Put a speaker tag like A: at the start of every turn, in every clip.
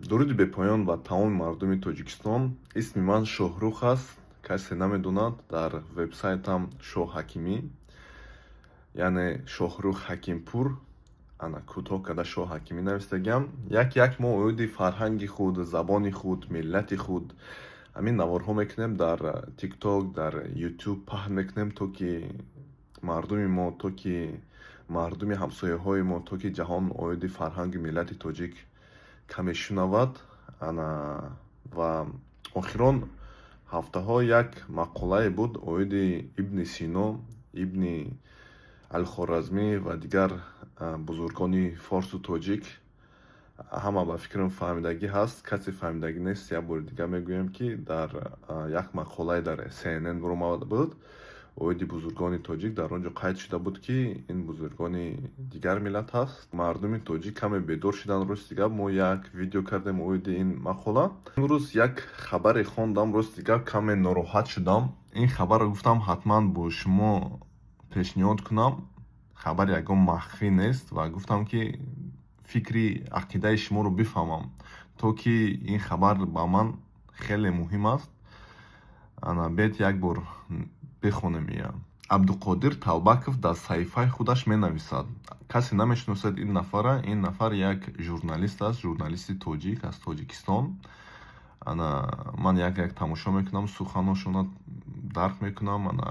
A: дуруди бепоён ба тамоми мардуми Тоҷикистон. Исми ман Шоҳрух аст. Касе намедонад, дар вебсайтам Шоҳ Ҳакимӣ, яъне Шоҳрух Ҳакимпур, ана кӯтоҳ карда Шоҳ Ҳакимӣ навистагиам. Як мо оиди фарҳанги худ, забони худ, миллати худ ҳамин наворҳо мекунем, дар TikTok, дар YouTube паҳн мекунем, то ки мардуми мо, то ки мардуми ҳамсояҳои мо, то ки ҷаҳон оиди фарҳанги миллати тоҷик каме шунавад. Ва охирон ҳафтаҳо як мақолае буд оиди Ибни Сино, Ибни Алхоразмӣ ва дигар бузургони форсу тоҷик. ҳама ба фикрам фаҳмидагӣ ҳаст, касе фаҳмидагӣ нест. Як бори дигар мегӯям, ки дар як мақолае дар CNN баромада буд оиди бузургони тоҷик. Дар он ҷо қайд шуда буд, ки ин бузургони дигар миллат ҳаст. Мардуми тоҷик каме бедор шудан. Рости гап мо як видео кардем оиди ин мақола. имрӯз як хабаре хондам, рости гап каме нороҳат шудам. ин хабарро гуфтам ҳатман бо шумо пешниҳод кунам. хабар ягон махфӣ нест ва гуфтам, ки фикри ақидаи шуморо бифаҳмам, то ки ин хабар ба ман хеле муҳим аст. ана бед як бор бихонем. Абдуқодир Талбаков дар саҳифаи худаш менависад. Касе намешиносад ин нафара. Ин нафар як журналист аст, журналисти тоҷик аз Тоҷикистон. ана ман як тамошо мекунам, суханошона дарк мекунам, ана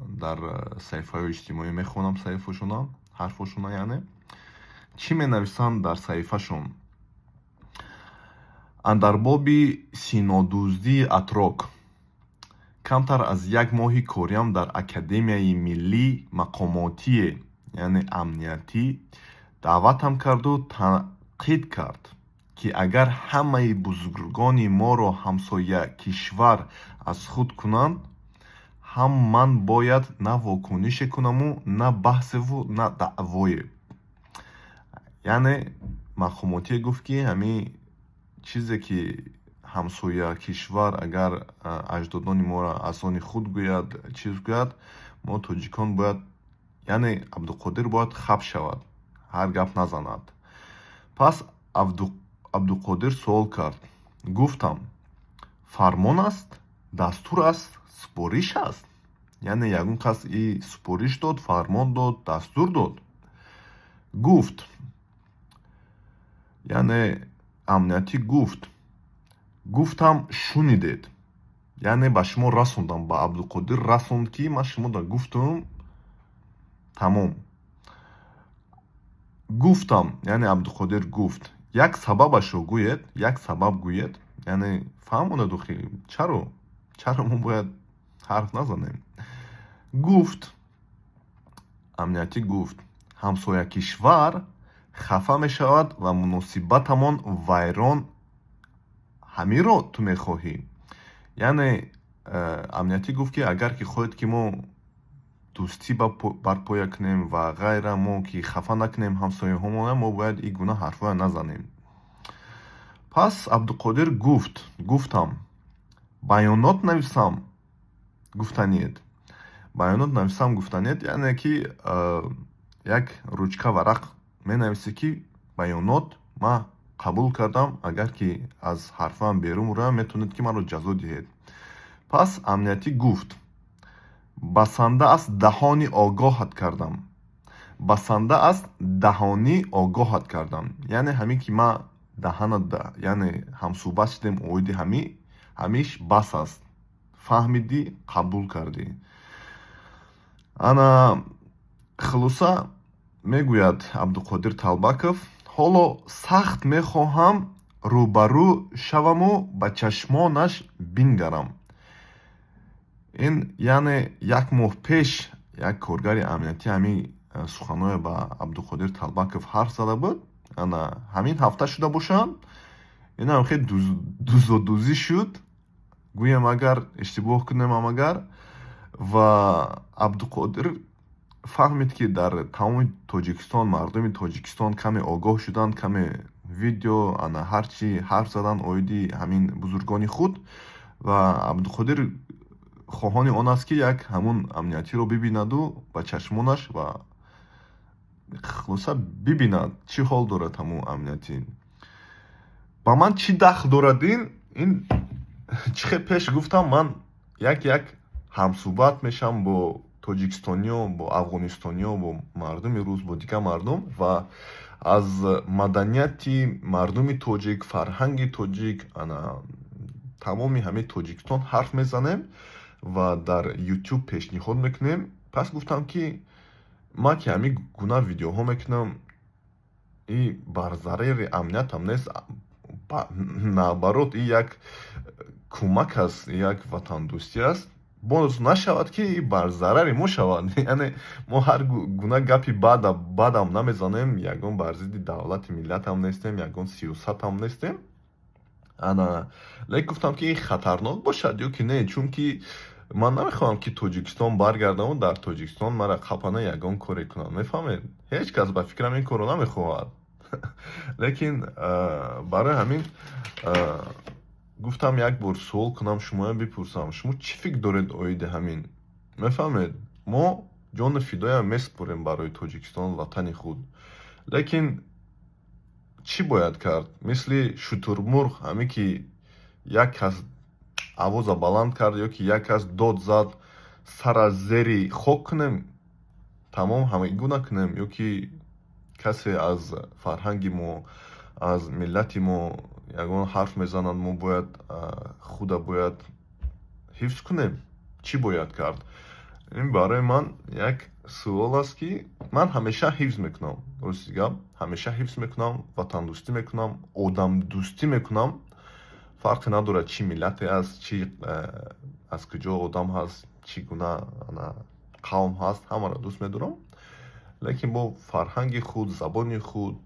A: дар саҳифаҳои иҷтимоӣ мехонам саҳифашона, ҳарфошона. яъне чӣ менависанд дар саҳифашон? Андарбоби синодуздии атрок. камтар аз як моҳи кориам дар Академияи миллии мақомотие, яъне амниятӣ, даъватам карду танқид кард, ки агар ҳамаи бузургони моро ҳамсоя кишвар аз худ кунанд, ҳам ман бояд на вокунише кунаму на баҳсеву на даъвое. яъне мақомотие гуфт, ки ҳамин чизе ки ҳамсоя кишвар агар аҷдодони моро аз они худ гӯяд, чиз гӯяд, мо тоҷикон бояд, яъне Абдуқодир бояд хаб шавад, ҳар гап назанад. Пас Абдуқодир суол кард. Гуфтам: фармон аст, дастур аст, супориш аст? яъне ягон кас и супориш дод, фармон дод, дастур дод? Гуфт, яъне амниятӣ гуфт. гуфтам шунидед, яъне ба шумо расондам, ба Абдуқодир расонд, ки ман шумода гуфтум, тамом. гуфтам, яъне Абдуқодир гуфт, як сабабашро гӯед, як сабаб гӯед. яъне фаҳмонаду чаро мо бояд ҳарф назанем. гуфт, амниятӣ гуфт, ҳамсоя кишвар хафа мешавад ва муносибатамон вайрон. ҳамиро ту мехоҳӣ? яъне амниятӣ гуфт, ки агар ки хоҳед, ки мо дӯстӣ барпоя кунем ва ғайра, мо ки хафа накунем ҳамсояҳомона, мо бояд ин гуна ҳарфҳоя назанем. пас Абдуқодир гуфтам, баёнот нависам гуфтаниед. Баёнот нависам гуфтаниед, яъне ки як ручка варақ менависӣ, ки баёнот ма қабул кардам, агар ки аз ҳарфаам берун муроям, метавонед ки маро ҷазо диҳед. пас амниятӣ гуфт, басанда аст даҳони огоҳат кардам. басанда аст даҳони огоҳат кардам. яъне ҳамин ки ма даҳанат, яъне ҳамсӯҳбат шудем оиди ҳамиш бас аст. фаҳмидӣ, қабул кардӣ. ана хулоса мегӯяд Абдуқодир Талбаков, ҳоло сахт мехоҳам рӯбарӯ шаваму ба чашмонаш бингарам. ин яъне як моҳ пеш як коргари амниятӣ ҳамин суханҳоя ба Абдуқодир Талбаков ҳарф зада буд. ана ҳамин ҳафта шуда бошанд. инам хеле дузодузӣ шуд, гӯям агар иштибоҳ кунем агар. ва Абдуқодир фаҳмид, ки дар тамоми Тоҷикистон, мардуми Тоҷикистон каме огоҳ шуданд, каме видео, ана ҳарчи ҳарф задан оиди ҳамин бузургони худ. ва Абдуқодир хоҳони он аст, ки як ҳамун амниятиро бибинаду ба чашмонаш ва хулоса бибинад чӣ ҳол дорад ҳамун амниятӣ. ба ман чӣ дахл дорад ин чӣ хел пеш гуфтам, ман як ҳамсӯҳбат мешавам бо тоҷикистониё, бо афғонистониё, бо мардуми рус, бо дигар мардум ва аз маданияти мардуми тоҷик, фарҳанги тоҷик, тамоми ҳамаи Тоҷикистон ҳарф мезанем ва дар YouTube пешниҳод мекунем. Пас гуфтам ки ман ки ҳамин гуна видеоҳо мекунам, и бар зарари амниятам нест, наоборот, и як кӯмак аст, як ватандӯстӣ аст. Боз нашавад ки бар зарари мо шавад. Яъне мо ҳар гуна гапи бадам намезанем, ягон бар зидди давлати миллатам нестем, ягон сиёсатам нестем. Лекин гуфтам ки хатарнок бошад ё ки не, чунки ман намехоҳам ки Тоҷикистон баргардам, дар Тоҷикистон мара қапана ягон коре кунад. Мефаҳмед? Ҳеҷ кас ба фикрам ин корро намехоҳад. Лекин барои ҳамин гуфтам як бор суол кунам, шумоям бипурсам, шумо чӣ фикр доред оиди ҳамин? Мефаҳмед? Мо ҷони фидоям месупорем барои Тоҷикистон, ватани худ. Лекин чӣ бояд кард? Мисли шутурмурғ, ҳамин ки як кас авоза баланд кард ё ки як кас дод зад, сара зери хок кунем, тамом ҳамагӣ гуна кунем, ё ки касе аз фарҳанги мо, аз миллати мо ягон ҳарф мезанад, мо бояд худа бояд ҳифз кунем? Чӣ бояд кард? Ин барои ман як суол аст, ки ман ҳамеша ҳифз мекунам. Рости гап, ҳамеша ҳифз мекунам, ватандӯстӣ мекунам, одамдӯстӣ мекунам. Фарқе надорад чӣ миллате аст, чӣ аз куҷо одам ҳаст, чӣ гуна қавм ҳаст, ҳамаро дӯст медорам. Лекин бо фарҳанги худ, забони худ,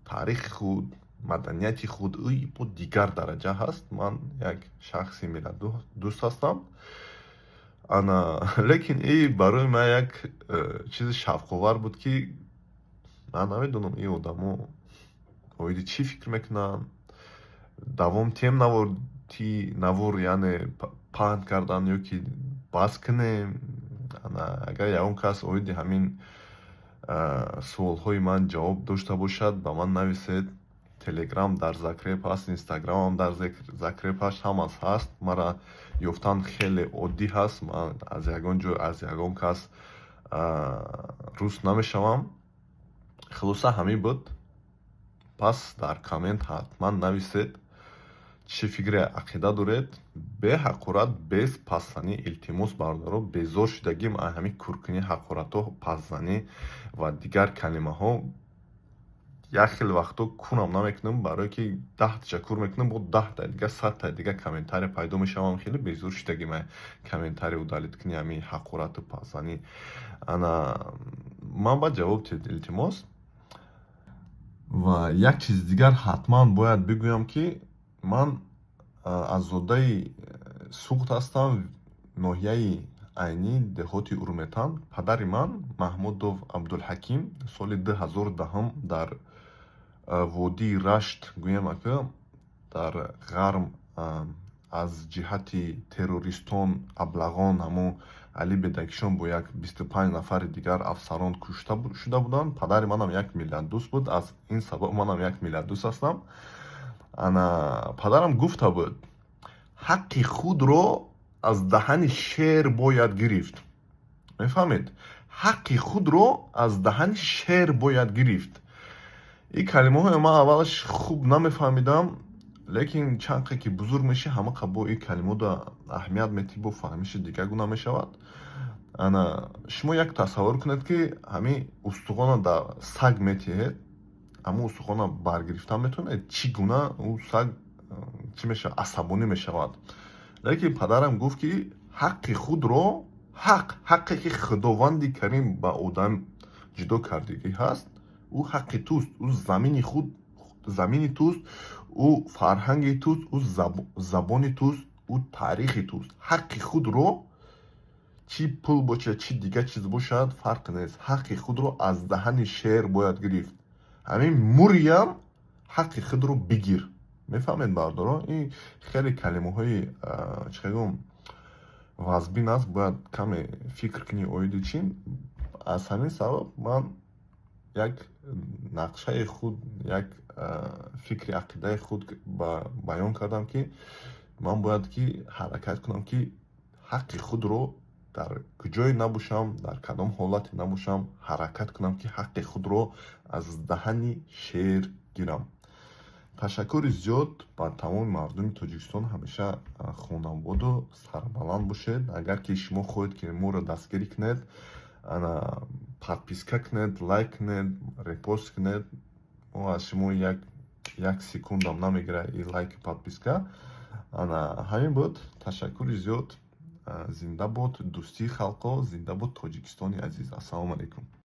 A: таърихи худ, маданияти худ, бо дигар дараҷа ҳаст. Ман як шахси миллатдӯст ҳастам. Лекин барои ман як чизи шавқовар буд, ки ман намедонам ин одамо оиди чӣ фикр мекунанд. Давом тем навор яъне паҳн кардан ё ки бас кунем. Агар ягон кас оиди ҳамин суолҳои ман ҷавоб дошта бошад, ба ман нависед. Телеграм дар закреп ҳаст, инстаграмам дар закреп ҳаст, ҳамас ҳаст. Мара ёфтан хеле оддӣ ҳаст. Ман аз ягон ҷой, аз ягон кас рӯст намешавам. Хулоса ҳамин буд. Пас дар коммент ҳатман нависед чӣ фикри ақида доред. Бе ҳақорат, без пасзанӣ илтимос бардорам. Безор шудагим аз ҳамин куркунӣ, ҳақоратҳо, пасзанӣ ва дигар калимаҳо. Як хел вақтҳо кунам намекунам, барое ки 10 ташаккур мекунам, бо 10 та дигар, 100 та дигар комментария пайдо мешавам. Хеле безор шудагим аз комментария удалит кунӣ, ҳамин ҳақорату пасзанӣ. Ман ба ҷавоб илтимос. Ва як чизи дигар ҳатман бояд бигӯям, ки ман азодаи суғд ҳастам, ноҳияи айнӣ, деҳоти Урметан. Падари ман Маҳмудов Абдулҳаким соли 2010 дар водии Рашт, гӯям ака, дар ғарм аз ҷиҳати террористон, аблағон, ҳамун Али Бедакишон бо як 25 нафари дигар афсарон кушта шуда буданд. Падари манам як миллатдӯст буд. Аз ин сабаб манам як миллатдӯст ҳастам. Падарам гуфта буд, ҳаққи худро аз даҳани шер бояд гирифт. Мефаҳмед? ҳаққи худро аз таҳани шер бояд гирифт. Ин калимаҳои ман аввалаш хуб намефаҳмидам, лекин чанқе ки бузург мешӣ, ҳама қабо ин калимаҳода аҳамият метиҳӣ, бо фаҳмиши дигар гуна мешавад. Шумо як тасаввур кунед, ки ҳамин устухона дар саг метиҳед, ҳамун устухона баргирифтан метавонед, чӣ гуна ӯ саг чӣ мешавад, асабонӣ мешавад. Лекин падарам гуфт, ки ҳаққи худро, ҳаққе ки Худованди Карим ба одам ҷудо кардагӣ ҳаст, ӯ ҳаққи туст, ӯ замини туст, ӯ фарҳанги туст, ӯ забони туст, ӯ таърихи туст. ҳаққи худро чӣ пул бошад, чӣ дигар чиз бошад, фарқи нест. ҳаққи худро аз даҳани шер бояд гирифт. ҳамин муриям ҳаққи худро бигир. Мефаҳмед бардоро? Ин хеле калимаҳои чихегӯм вазбин аст, бояд каме фикр кунӣ оиди чин. Аз ҳамин сабаб ман як нақшаи худ, як фикри ақидаи худ баён кардам, ки ман бояд ки ҳаракат кунам, ки ҳаққи худро дар куҷое набошам, дар кадом ҳолате набошам, ҳаракат кунам, ки ҳаққи худро аз даҳани шер гирам. ташаккури зиёд ба тамоми мардуми Тоҷикистон. Ҳамеша хонободу сарбаланд бошед. Агар ки шумо хоҳед ки моро дастгирӣ кунед, подписка кунед, лайк кунед, репост кунед, мо аз шумо як секундам намегирад ин лайки подписка. Ҳамин буд. Ташаккури зиёд. Зинда бод дӯстии халқо, зинда бод Тоҷикистони азиз. Ассалому алайкум.